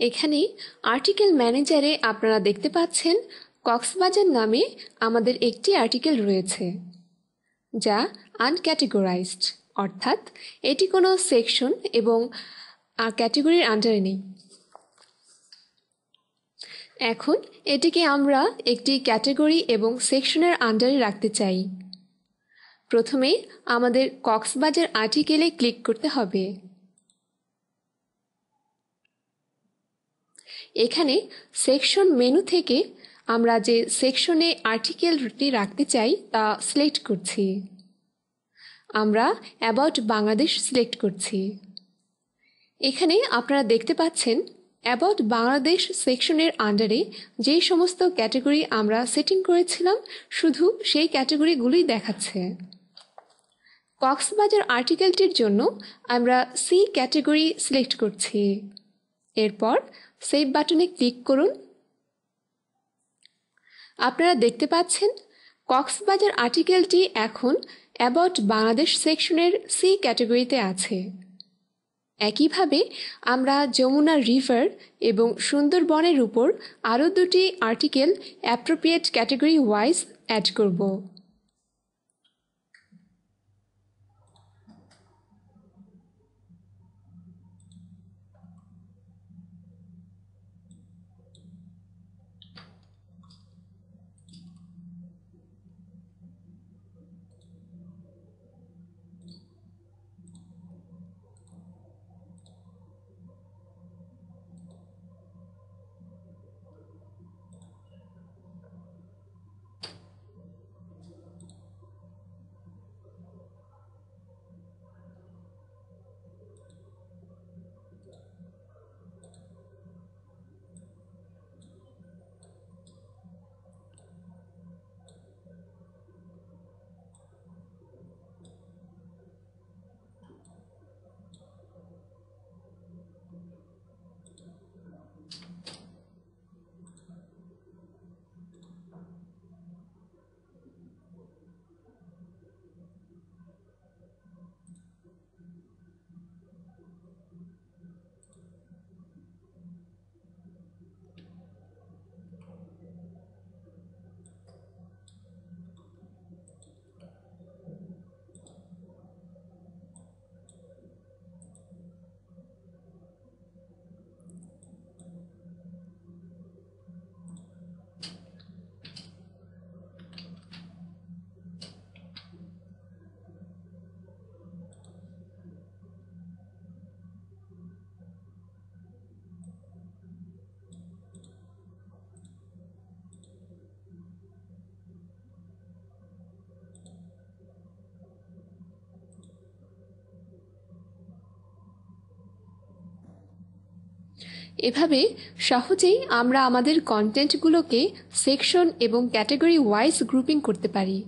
এখানে আর্টিকেল ম্যানেজারে আপনারা দেখতে পাচ্ছেন কক্সবাজার নামে আমাদের একটি আর্টিকেল রয়েছে, যা আনক্যাটেগরাইজড, অর্থাৎ এটি কোনো সেকশন এবং ক্যাটেগরির আন্ডারে নেই। এখন এটিকে আমরা একটি ক্যাটেগরি এবং সেকশনের আন্ডারে রাখতে চাই। প্রথমে আমাদের কক্সবাজার আর্টিকেলে ক্লিক করতে হবে। এখানে সেকশন মেনু থেকে আমরা যে সেকশনে আর্টিকেলটি রাখতে চাই তা সিলেক্ট করছি। আমরা অ্যাবাউট বাংলাদেশ সিলেক্ট করছি। এখানে আপনারা দেখতে পাচ্ছেন অ্যাবাউট বাংলাদেশ সেকশনের আন্ডারে যে সমস্ত ক্যাটাগরি আমরা সেটিং করেছিলাম শুধু সেই ক্যাটাগরিগুলোই দেখাচ্ছে। কক্সবাজার আর্টিকেলটির জন্য আমরা সি ক্যাটাগরি সিলেক্ট করছি। এরপর সেভ বাটনে ক্লিক করুন। আপনারা দেখতে পাচ্ছেন কক্সবাজার আর্টিকেলটি এখন অ্যাবাউট বাংলাদেশ সেকশনের সি ক্যাটাগরিতে আছে। একইভাবে আমরা যমুনা রিভার এবং সুন্দরবনের উপর আরও দুটি article appropriate category wise add করব। এভাবে সহজেই আমরা আমাদের কন্টেন্টগুলোকে সেকশন এবং ক্যাটাগরি ওয়াইজ গ্রুপিং করতে পারি।